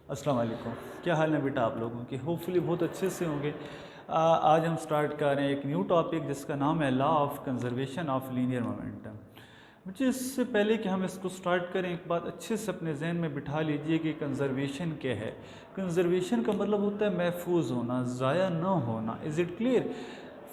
अस्सलाम वालेकुम। क्या हाल है बेटा आप लोगों के? होपफुली बहुत अच्छे से होंगे। आज हम स्टार्ट कर रहे हैं एक न्यू टॉपिक जिसका नाम है law of conservation of linear momentum. मुझे इससे पहले कि हम इसको स्टार्ट करें एक बात अच्छे से अपने जहन में बिठा लीजिए कि कंजर्वेशन क्या है। कंजर्वेशन का मतलब होता है महफूज होना, ज़ाया ना होना। Is it clear?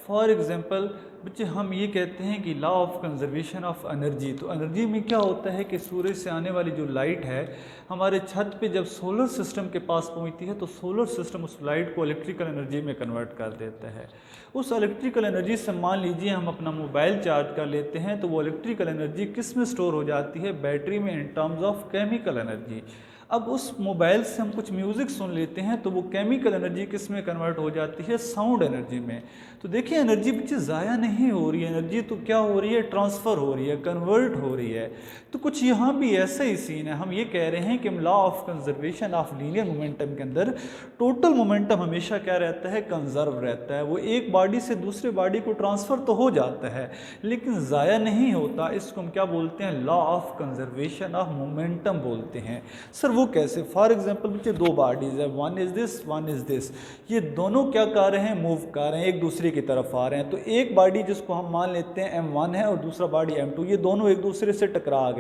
For example बच्चे हम ये कहते हैं कि law of conservation of energy. तो एनर्जी में क्या होता है कि सूरज से आने वाली जो लाइट है हमारे छत पे जब सोलर सिस्टम के पास पहुंचती है तो सोलर सिस्टम उस लाइट को इलेक्ट्रिकल एनर्जी में कन्वर्ट कर देता है। उस इलेक्ट्रिकल एनर्जी से मान लीजिए हम अपना मोबाइल चार्ज कर लेते हैं तो वो इलेक्ट्रिकल एनर्जी किस में स्टोर हो जाती है? बैटरी में, इन टर्म्स ऑफ केमिकल एनर्जी। अब उस मोबाइल से हम कुछ म्यूज़िक सुन लेते हैं तो वो केमिकल एनर्जी किस में कन्वर्ट हो जाती है? साउंड एनर्जी में। तो देखिए एनर्जी बच्चे ज़ाया नहीं हो रही है, एनर्जी तो क्या हो रही है? ट्रांसफ़र हो रही है, कन्वर्ट हो रही है। तो कुछ यहाँ भी ऐसा ही सीन है। हम ये कह रहे हैं कि law of conservation of linear momentum के अंदर टोटल मोमेंटम हमेशा क्या रहता है? कंजर्व रहता है। वो एक बॉडी से दूसरे बॉडी को ट्रांसफ़र तो हो जाता है लेकिन ज़ाया नहीं होता। इसको हम क्या बोलते हैं? Law of conservation of momentum बोलते हैं। सर वो कैसे? फॉर एग्जाम्पल बच्चे दो बॉडीज़ है, one is this, one is this. ये दोनों क्या कर रहे हैं? मूव कर रहे हैं, एक दूसरे की तरफ आ रहे हैं। तो एक बॉडी जिसको हम मान लेते हैं m1 है और दूसरा बॉडी m2, ये दोनों एक दूसरे से टकरा गए।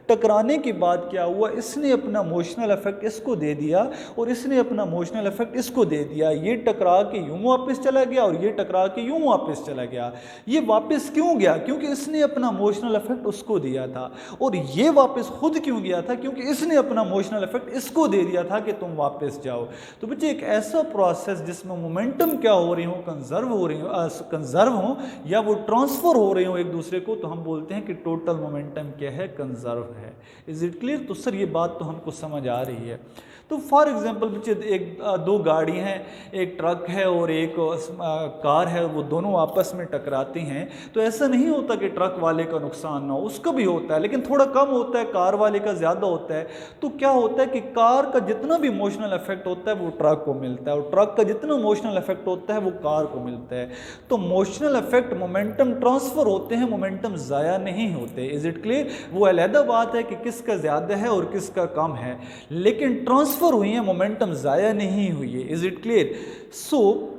टकराने के बाद क्या हुआ? इसने अपना मोशनल इफेक्ट इसको दे दिया और इसने अपना मोशनल इफेक्ट इसको दे दिया। ये टकरा के यूं वापस चला गया और ये टकरा के यूं वापस चला गया। ये वापस क्यों गया? क्योंकि इसने अपना मोशनल इफेक्ट उसको दिया था। और ये वापस खुद क्यों गया था? क्योंकि इसने अपना मोशनल इफेक्ट इसको दे दिया था कि तुम वापस जाओ। तो बच्चे एक ऐसा प्रोसेस जिसमें मोमेंटम क्या हो रही हो? कंजर्व हो रही हो, कंजर्व हो या वो ट्रांसफर हो रही हो एक दूसरे को, तो हम बोलते हैं कि टोटल मोमेंटम क्या है? कंजर्व है। Is it clear? तो सर ये बात तो हमको समझ आ रही है। तो फॉर एग्जांपल बच्चे एक दो गाड़ी हैं, एक ट्रक है और एक कार है, वो दोनों आपस में टकराती हैं। तो ऐसा नहीं होता कि ट्रक वाले का नुकसान ना हो, उसका भी होता है लेकिन थोड़ा कम होता है, कार वाले का ज़्यादा होता है। तो क्या होता है कि कार का जितना भी इमोशनल इफेक्ट होता है वो ट्रक को मिलता है और ट्रक का जितना इमोशनल इफेक्ट होता है वो कार को मिलता है। तो इमोशनल इफेक्ट, मोमेंटम ट्रांसफर होते हैं, मोमेंटम ज़ाया नहीं होते। Is it clear? वो अलहदा बात है कि किसका ज़्यादा है और किसका कम है, लेकिन ट्रांसफर हुई है, मोमेंटम ज़ाया नहीं हुई है। Is it clear? सो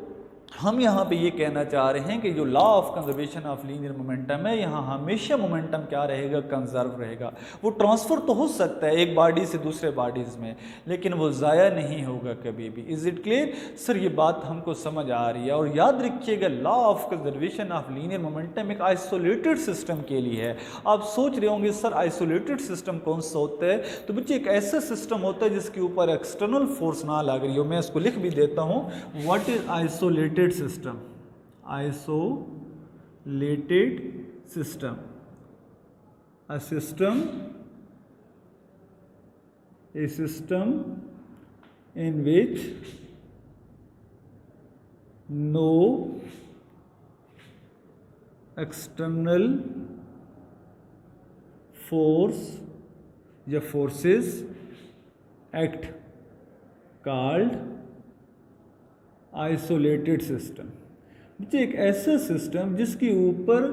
हम यहाँ पे ये कहना चाह रहे हैं कि जो law of conservation of linear momentum है, यहाँ हमेशा मोमेंटम क्या रहेगा? कंजर्व रहेगा। वो ट्रांसफ़र तो हो सकता है एक बॉडी से दूसरे बॉडीज़ में लेकिन वो ज़ाया नहीं होगा कभी भी। Is it clear? सर ये बात हमको समझ आ रही है। और याद रखिएगा law of conservation of linear momentum एक आइसोलेटेड सिस्टम के लिए है। आप सोच रहे होंगे सर आइसोलेटेड सिस्टम कौन सा होता है? तो बच्चे एक ऐसा सिस्टम होता है जिसके ऊपर एक्सटर्नल फोर्स ना लग रही हो। मैं इसको लिख भी देता हूँ। What is isolated system? Isolated system, a system in which no external force या forces act, called isolated system. बच्चे एक ऐसा सिस्टम जिसके ऊपर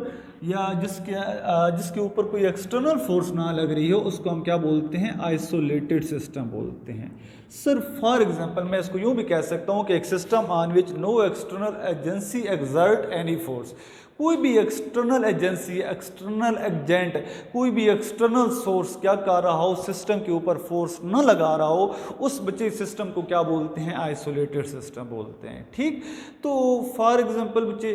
या जिसके ऊपर कोई एक्सटर्नल फोर्स ना लग रही हो, उसको हम क्या बोलते हैं? आइसोलेटेड सिस्टम बोलते हैं। सर फॉर एग्जांपल मैं इसको यूँ भी कह सकता हूँ कि एक system on which no external agency exert any force. कोई भी एक्सटर्नल एजेंसी, एक्सटर्नल एजेंट, कोई भी एक्सटर्नल सोर्स क्या कर रहा हो, सिस्टम के ऊपर फोर्स न लगा रहा हो, उस बच्चे सिस्टम को क्या बोलते हैं? आइसोलेटेड सिस्टम बोलते हैं। ठीक? तो फॉर एग्जांपल बच्चे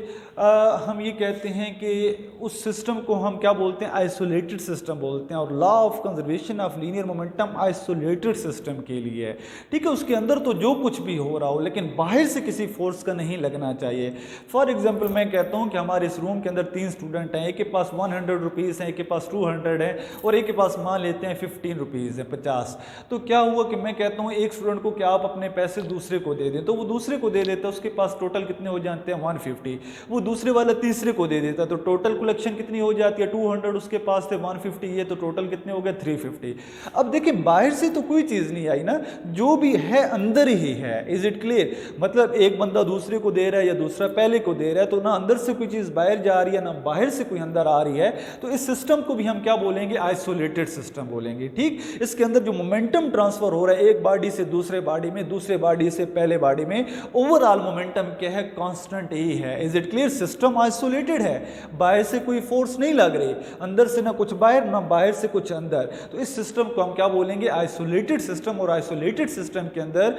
हम ये कहते हैं कि उस सिस्टम को हम क्या बोलते हैं? आइसोलेटेड सिस्टम बोलते हैं। और law of conservation of linear momentum isolated system के लिए है। ठीक है? उसके अंदर तो जो कुछ भी हो रहा हो लेकिन बाहर से किसी फोर्स का नहीं लगना चाहिए। फॉर एग्जांपल मैं कहता हूँ कि हमारे इस रूम के अंदर 3 स्टूडेंट हैं, एक के पास 100 रुपीज़ है, एक के पास 200 है और एक के पास मान लेते हैं 15 रुपीज़ है, 50। तो क्या हुआ कि मैं कहता हूँ एक स्टूडेंट को कि आप अपने पैसे दूसरे को दे दें, तो वो दूसरे को दे देता है, उसके पास टोटल कितने हो जाते हैं? 150। वो दूसरे वाला तीसरे को दे देता है तो टोटल कलेक्शन कितनी हो जाती है? 200 उसके पास थे, 150 ये, तो टोटल कितने हो गए? 350। अब देखिए बाहर से तो कोई चीज़ नहीं आई ना, जो भी है अंदर ही है। Is it clear? मतलब एक बंदा दूसरे को दे रहा है या दूसरा पहले को दे रहा है, तो ना अंदर से कोई चीज़ बाहर बाहर जा रही है ना बाहर से कोई अंदर आ रही है, तो इस सिस्टम को भी हम क्या बोलेंगे, आइसोलेटेड सिस्टम बोलेंगे। ठीक, इसके अंदर जो मोमेंटम ट्रांसफर हो रहा है एक बॉडी से दूसरे बॉडी में, दूसरे बॉडी से पहले बॉडी में, ओवरऑल मोमेंटम क्या है, कांस्टेंट ही है। Is it clear? System isolated है, बाहर से कोई फोर्स नहीं लग रही, अंदर से ना कुछ बाहर ना बाहर से कुछ अंदर, तो इस सिस्टम को हम क्या बोलेंगे, आइसोलेटेड सिस्टम। और आइसोलेटेड सिस्टम के अंदर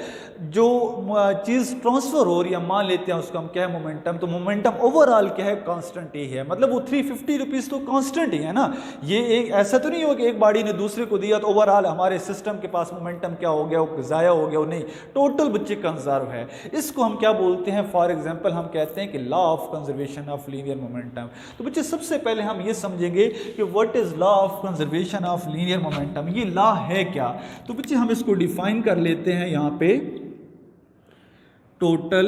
जो चीज ट्रांसफर हो रही है मान लेते हैं उसको हम क्या है, मोमेंटम। तो मोमेंटम ओवरऑल क्या है, कांस्टेंट ही है। मतलब वो 350 रुपीज तो कांस्टेंट ही है ना। ये एक ऐसा तो नहीं हो कि एक बॉडी ने दूसरे को दिया तो ओवरऑल हमारे सिस्टम के पास मोमेंटम क्या हो गया, वो जाया हो गया, वो नहीं, टोटल बच्चे कंजर्व है। इसको हम क्या बोलते हैं, फॉर एग्जांपल हम कहते हैं कि law of conservation of linear momentum. तो बच्चे सबसे पहले हम ये समझेंगे कि what is law of conservation of linear momentum, ये लॉ है क्या। तो बच्चे हम इसको डिफाइन कर लेते हैं यहाँ पे, total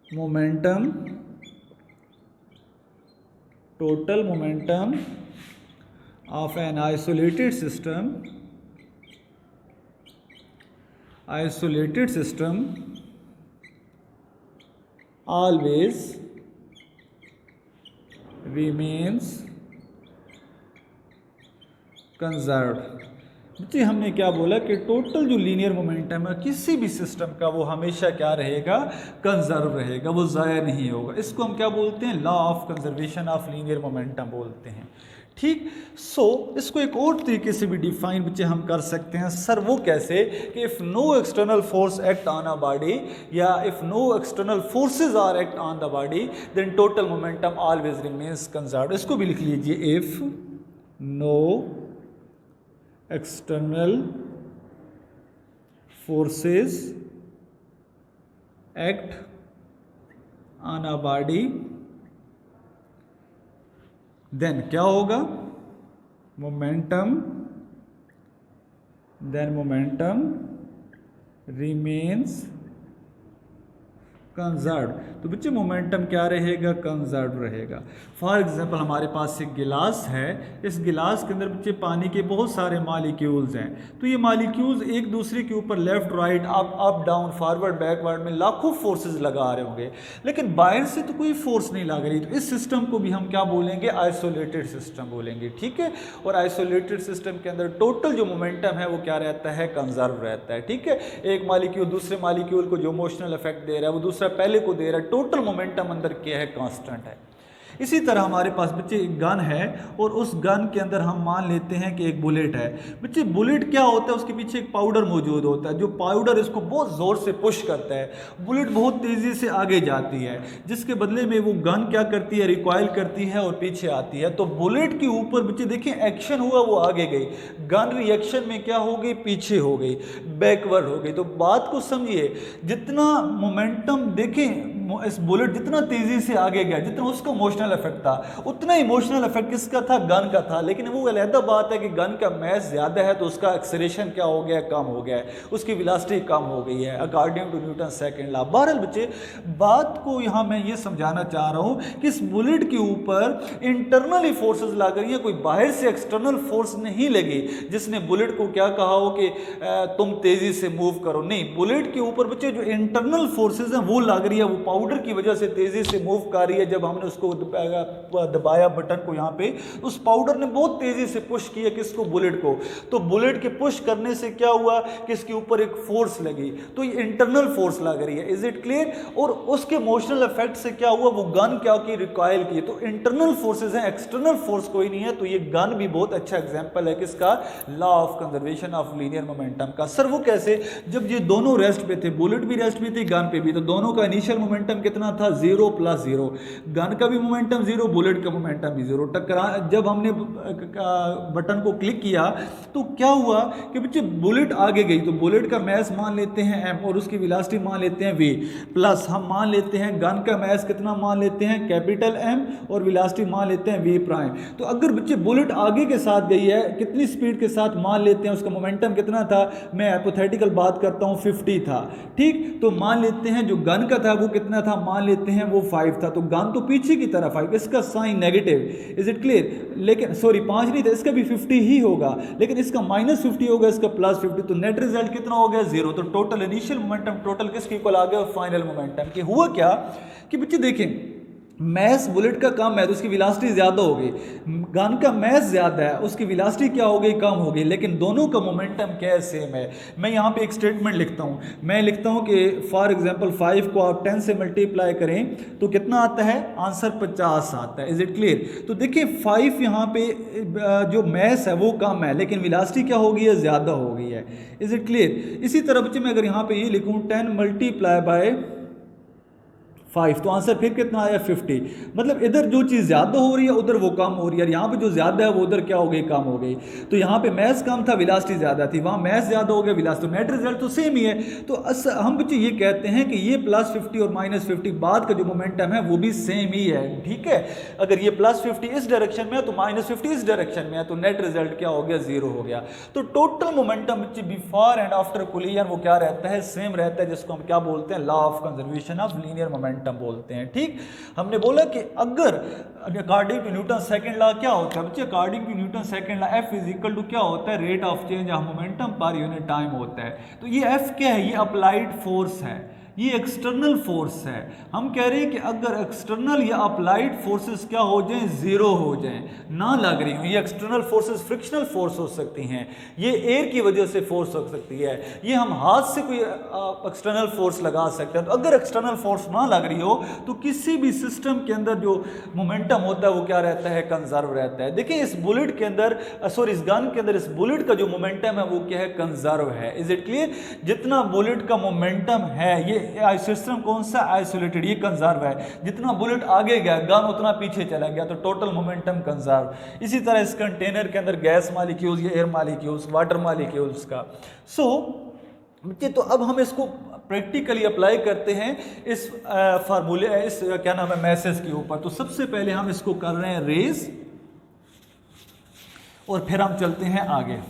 momentum, total momentum of an isolated system always remains conserved। जी हमने क्या बोला कि टोटल जो लीनियर मोमेंटम है किसी भी सिस्टम का वो हमेशा क्या रहेगा, कंजर्व रहेगा, वो ज़ाया नहीं होगा। इसको हम क्या बोलते हैं, law of conservation of linear momentum बोलते हैं। ठीक, सो इसको एक और तरीके से भी डिफाइन बच्चे हम कर सकते हैं। सर वो कैसे, कि if no external force act on a body या if no external forces are act on the body then total momentum always remains conserved. इसको भी लिख लीजिए, if no external forces act on a body then क्या होगा, momentum remains conserve. तो बच्चे momentum क्या रहेगा, कंजर्व रहेगा। फॉर एग्जांपल हमारे पास एक गिलास है, इस गिलास के अंदर बच्चे पानी के बहुत सारे मॉलिक्यूल्स हैं। तो ये मॉलिक्यूल्स एक दूसरे के ऊपर left right up down forward backward में लाखों फोर्सेस लगा रहे होंगे, लेकिन बाहर से तो कोई फोर्स नहीं लग रही। तो इस सिस्टम को भी हम क्या बोलेंगे, आइसोलेटेड सिस्टम बोलेंगे। ठीक है, और आइसोलेटेड सिस्टम के अंदर टोटल जो मोमेंटम है वो क्या रहता है, कंजर्व रहता है। ठीक है, एक मॉलिक्यूल दूसरे मॉलिक्यूल को जो इमोशनल इफेक्ट दे रहा है वो दूसरा पहले को दे रहा है, टोटल मोमेंटम अंदर क्या है, कांस्टेंट है। इसी तरह हमारे पास बच्चे एक गन है और उस गन के अंदर हम मान लेते हैं कि एक बुलेट है। बच्चे बुलेट क्या होता है, उसके पीछे एक पाउडर मौजूद होता है, जो पाउडर इसको बहुत ज़ोर से पुश करता है, बुलेट बहुत तेज़ी से आगे जाती है, जिसके बदले में वो गन क्या करती है, रिकॉइल करती है और पीछे आती है। तो बुलेट के ऊपर बच्चे देखें एक्शन हुआ, वो आगे गई, गन रिएक्शन में क्या हो गई, पीछे हो गई, बैकवर्ड हो गई। तो बात को समझिए, जितना मोमेंटम देखें इस बुलेट जितना तेजी से आगे गया, जितना उसका इमोशनल इफेक्ट था उतना इमोशनल इफेक्ट किसका था, गन का था। लेकिन वो अलग बात है कि गन का मैस ज्यादा है तो उसका एक्सेलरेशन क्या हो गया, कम हो गया है, उसकी वेलोसिटी कम हो गई है according to Newton second law. बहरहाल बच्चे बात को यहाँ मैं ये समझाना चाह रहा हूँ कि इस बुलेट के ऊपर इंटरनली फोर्सेज लग रही है, कोई बाहर से एक्सटर्नल फोर्स नहीं लगी जिसने बुलेट को क्या कहा हो कि तुम तेजी से मूव करो। नहीं, बुलेट के ऊपर बच्चे जो इंटरनल फोर्सेज हैं वो लग रही है, वो पाउडर की वजह से तेजी से मूव कर रही है। जब हमने उसको दबाया बटन को यहाँ पे, उस पाउडर ने बहुत तेजी से पुश किया किसको, बुलेट को। तो बुलेट के पुश करने से क्या हुआ कि इसके ऊपर एक फोर्स लगी, तो ये इंटरनल फोर्स लग रही है। Is it clear? और उसके इमोशनल इफेक्ट से क्या हुआ, वो गन क्या की, रिकॉइल की। तो इंटरनल फोर्सेज हैं, एक्सटर्नल फोर्स कोई नहीं है। तो ये गन भी बहुत अच्छा एग्जांपल है किसका, law of conservation of linear momentum का। सर वो कैसे, जब ये दोनों रेस्ट पे थे, बुलेट भी रेस्ट पे थी, गन पे भी, तो दोनों का इनिशियल मोमेंटम कितना था, 0 + 0। गन का भी मोमेंटम 0, बुलेट का मोमेंटम भी 0। टकरा जब हमने बटन को क्लिक किया तो क्या हुआ कि बच्चे बुलेट आगे गई, तो बुलेट का मैस मान लेते हैं m और उसकी वेलोसिटी मान लेते हैं v, प्लस हम मान लेते हैं गन का मैस कितना मान लेते हैं, कैपिटल M, और वेलोसिटी मान लेते हैं v प्राइम। तो अगर बच्चे बुलेट आगे के साथ गई है, कितनी स्पीड के साथ मान लेते हैं, उसका मोमेंटम कितना था, मैं हाइपोथेटिकल बात करता हूँ 50 था। ठीक, तो मान लेते हैं जो गन का था वो कितना था, मान लेते हैं वो 5 था। तो गन तो पीछे की तरफ है, इसका sign negative. Is it clear? लेकिन सॉरी 5 नहीं था, इसका भी 50 ही होगा, लेकिन इसका -50 होगा, इसका +50। तो नेट रिजल्ट कितना हो गया, 0। तो टोटल इनिशियल मोमेंटम टोटल किसके इक्वल आ गया, फाइनल मोमेंटम। कि हुआ क्या कि बच्चे देखें, मैस बुलेट का कम है तो उसकी वेलोसिटी ज़्यादा होगी, गन का मैस ज़्यादा है उसकी वेलोसिटी क्या हो गई, कम हो गई, लेकिन दोनों का मोमेंटम क्या है, सेम है। मैं यहाँ पे एक स्टेटमेंट लिखता हूँ, मैं लिखता हूँ कि फॉर एग्जांपल 5 को आप 10 से मल्टीप्लाई करें तो कितना आता है, आंसर 50 आता है। Is it clear? तो देखिए 5 यहाँ पे जो मैस है वो कम है लेकिन वेलोसिटी क्या हो गई है, ज़्यादा हो गई है। Is it clear? इसी तरह बच्चे मैं अगर यहाँ पे ये लिखूँ 10 मल्टीप्लाई बाय 5 तो आंसर फिर कितना आया, 50। मतलब इधर जो चीज़ ज़्यादा हो रही है उधर वो कम हो रही है, और यहाँ पे जो ज़्यादा है वो उधर क्या हो गई, कम हो गई। तो यहाँ पे मैथ्स कम था, वेलोसिटी ज़्यादा थी, वहाँ मैथ्स ज़्यादा हो गया, वेलोसिटी, तो नेट रिजल्ट तो सेम ही है। तो हम बच्चे ये कहते हैं कि ये +50 और -50 बाद का जो मोमेंटम है वो भी सेम ही है, ठीक है। अगर ये +50 इस डायरेक्शन में है तो -50 इस डायरेक्शन में है, तो नेट रिजल्ट क्या हो गया, 0 हो गया। तो टोटल मोमेंटम बच्चे बिफोर एंड आफ्टर कोलिजन वो क्या रहता है, सेम रहता है, जिसको हम क्या बोलते हैं, law of conservation of linear momentum बोलते हैं। ठीक, हमने बोला कि अगर according to Newton second law क्या होता है बच्चे, according to Newton second law F is equal to क्या होता है, rate of change of momentum per unit time होता है। तो ये F क्या है, ये अप्लाइड फोर्स है, ये एक्सटर्नल फोर्स है। हम कह रहे हैं कि अगर एक्सटर्नल या अप्लाइड फोर्सेस क्या हो जाएं, जीरो हो जाएं, ना लग रही हो, ये एक्सटर्नल फोर्सेस फ्रिक्शनल फोर्स हो सकती हैं, ये एयर की वजह से फोर्स हो सकती है, ये हम हाथ से कोई एक्सटर्नल फोर्स लगा सकते हैं। तो अगर एक्सटर्नल फोर्स ना लग रही हो तो किसी भी सिस्टम के अंदर जो मोमेंटम होता है वो क्या रहता है, कंजर्व रहता है। देखिए इस बुलेट के अंदर, सॉरी इस गन के अंदर, इस बुलेट का जो मोमेंटम है वो क्या है, कंजर्व है। Is it clear? जितना बुलेट का मोमेंटम है, ये सिस्टम कौन सा, आइसोलेटेड, ये कंजर्व है। जितना बुलेट आगे गया गन उतना पीछे चला गया, तो टोटल मोमेंटम कंजर्व। इसी तरह इस कंटेनर के अंदर गैस मॉलिक्यूल्स या एयर मॉलिक्यूल्स, वाटर मॉलिक्यूल्स का। सो बच्चे तो अब हम इसको प्रैक्टिकली अप्लाई करते हैं इस फार्मूले, इस क्या नाम है, मैसेज के ऊपर। तो सबसे पहले हम इसको कर रहे हैं रेज, और फिर हम चलते हैं आगे।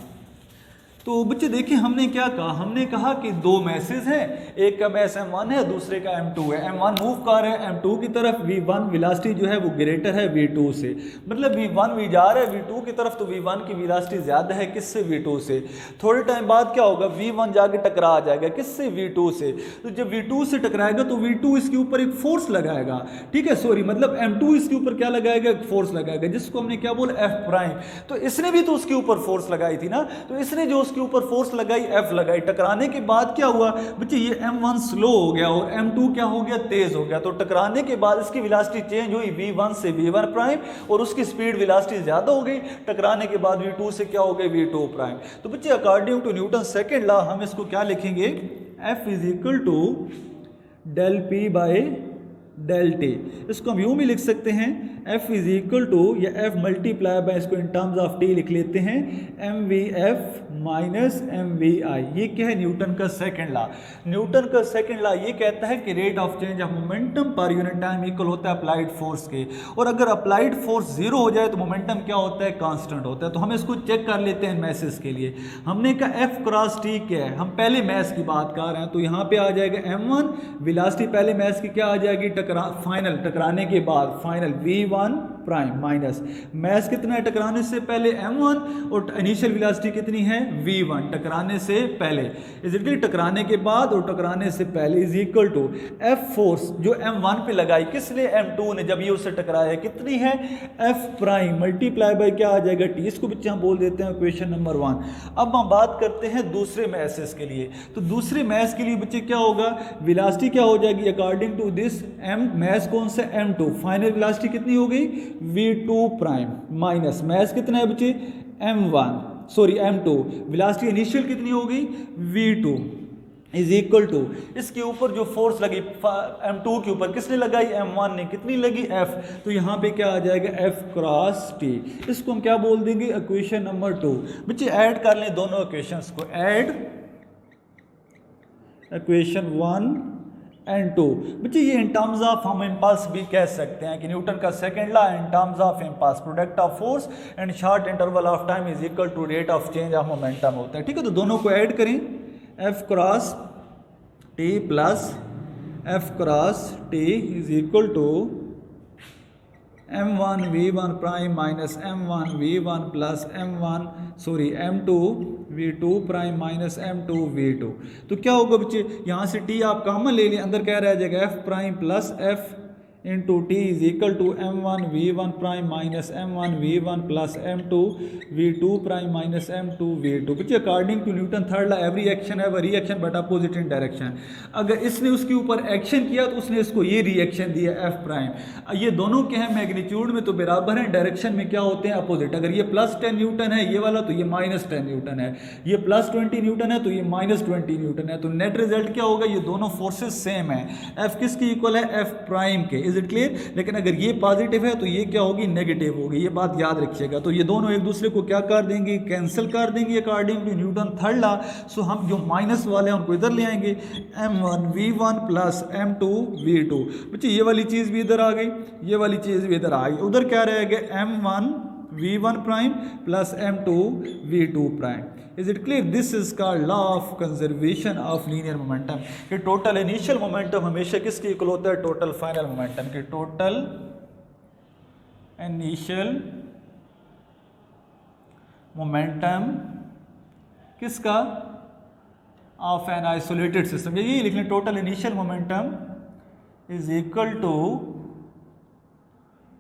तो बच्चे देखिए हमने क्या कहा, हमने कहा कि दो मैसेज हैं, एक का मैस M1 है, दूसरे का M2 है। M1 मूव कर रहा है M2 की तरफ, V1 वेलोसिटी जो है वो ग्रेटर है V2 से, मतलब V1 भी जा रहा है V2 की तरफ, तो V1 की वेलोसिटी ज़्यादा है किससे, V2 से। थोड़े टाइम बाद क्या होगा, V1 जाके टकरा जाएगा किससे, V2 से। तो जब V2 से टकराएगा तो V2 इसके ऊपर एक फोर्स लगाएगा, ठीक है, सॉरी मतलब M2 इसके ऊपर क्या लगाएगा, एक फोर्स लगाएगा, जिसको हमने क्या बोला, F'। तो इसने भी तो उसके ऊपर फोर्स लगाई थी ना, तो इसने जो के ऊपर फोर्स लगाई, F लगाई। टकराने के बाद क्या हुआ बच्चे, ये M1 स्लो हो गया और M2 क्या हो गया, तेज हो गया। तो टकराने के बाद इसकी वेलोसिटी चेंज हुई V1 से V1' और उसकी स्पीड वेलोसिटी ज्यादा हो गई। टकराने के बाद V2 से क्या हो गई, V2'। तो बच्चे according to Newton second law हम इसको क्या लिखेंगे, F is equal to del P by del T। इसको हम यूं भी लिख सकते हैं, F इज इक्वल टू, या F मल्टीप्लाई बाय, इसको इन टर्म्स ऑफ T लिख लेते हैं, MVF माइनस MVI। ये क्या है, न्यूटन का सेकंड लॉ। न्यूटन का सेकंड लॉ ये कहता है कि rate of change of momentum per unit time equal होता है अप्लाइड फोर्स के, और अगर अप्लाइड फोर्स जीरो हो जाए तो मोमेंटम क्या होता है, कांस्टेंट होता है। तो हम इसको चेक कर लेते हैं मैसेज के लिए। हमने कहा F क्रॉस T क्या है, हम पहले मैस की बात कर रहे हैं, तो यहाँ पे आ जाएगा M1, वेलोसिटी पहले मैस की क्या आ जाएगी, फाइनल टकराने के बाद फाइनल V1' माइनस मैस कितना है, टकराने से पहले M1, और इनिशियल वेलोसिटी कितनी है, V1 टकराने से पहले, इज इक्वल टकराने के बाद और टकराने से पहले, is equal to F force जो M1 पे लगाई किसने, M2 ने, जब ये उससे टकराया कितनी है, F' मल्टीप्लाई बाय क्या आ जाएगा, T। इसको बच्चे हम बोल देते हैं क्वेश्चन नंबर 1। अब हम बात करते हैं दूसरे मैसेज के लिए। तो दूसरे मैस के लिए बच्चे क्या होगा, वेलोसिटी क्या हो जाएगी अकॉर्डिंग टू दिस, मैस कौन सा, M2, फाइनल वेलोसिटी कितनी हो गई, V2' माइनस मैस कितना है बच्चे, M2, वेलोसिटी इनिशियल कितनी हो गई, V2 इज इक्वल टू, इसके ऊपर जो फोर्स लगी M2 के ऊपर किसने लगाई, M1 ने, कितनी लगी, F। तो यहाँ पे क्या आ जाएगा, F क्रॉस T। इसको हम क्या बोल देंगे, इक्वेशन नंबर 2। बच्चे ऐड कर लें दोनों इक्वेशंस को, ऐड इक्वेशन 1 एंड 2। बच्चे ये इन टर्म्स ऑफ हम इम्पल्स भी कह सकते हैं कि न्यूटन का second law in terms of impulse, product of force and short interval of time is equal to rate of change of momentum होता है, ठीक है। तो दोनों को ऐड करें, F cross T plus F cross T is equal to M1 V1' minus M1 V1 plus M2 V2' minus M2 V2। तो क्या होगा बच्चे, यहाँ से T आप कॉमन ले लें, अंदर क्या रह जाएगा, F' plus F into T is equal to m1 v1 prime minus m1 v1 plus m2 v2 prime minus m2 v2। बच्चे according to Newton third law every action है reaction but opposite in direction. अगर इसने उसके ऊपर action किया तो उसने इसको ये रिएक्शन दिया f प्राइम। ये दोनों के हैं मैग्नीट्यूड में तो बराबर हैं, डायरेक्शन में क्या होते हैं अपोजिट। अगर ये प्लस 10 न्यूटन है ये वाला तो ये माइनस 10 न्यूटन है, ये प्लस 20 न्यूटन है तो ये माइनस 20 न्यूटन है। तो नेट रिजल्ट क्या होगा, ये दोनों फोर्सेस सेम है, f किसकी इक्वल है f प्राइम के। Is it clear. लेकिन अगर ये पॉजिटिव है तो ये क्या होगी नेगेटिव होगी, ये बात याद रखिएगा। तो ये दोनों एक दूसरे को क्या कर देंगे कैंसिल कर देंगे according to Newton third law. So हम जो माइनस वाले हैं उनको इधर ले आएंगे, m1 v1 plus m2 v2। बच्चे ये वाली चीज़ भी इधर आ गई, ये वाली चीज़ भी इधर आ गई। उधर क्या रहेगा m1 v1 prime plus m2 v2 prime. Is it clear. This is called law of conservation of linear momentum कि टोटल इनिशियल मोमेंटम हमेशा किसकी इक्वल होता है टोटल फाइनल मोमेंटम के। टोटल इनिशियल मोमेंटम किसका ऑफ एन आइसोलेटेड सिस्टम, यही लिख लें total initial momentum is equal to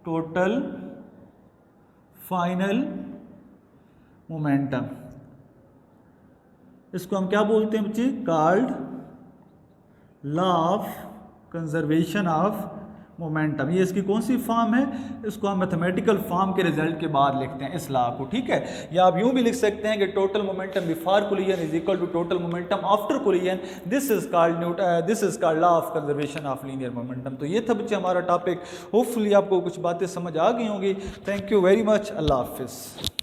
total final momentum. इसको हम क्या बोलते हैं बच्चे, called law of conservation of momentum. ये इसकी कौन सी फॉर्म है, इसको हम मैथमेटिकल फॉर्म के रिजल्ट के बाद लिखते हैं इस लॉ को, ठीक है। या आप यूं भी लिख सकते हैं कि total momentum before collision is equal to total momentum after collision. This is called law of conservation of linear momentum. तो ये था बच्चे हमारा टॉपिक। होपफुली आपको कुछ बातें समझ आ गई होंगी। Thank you very much. अल्लाह हाफिज़।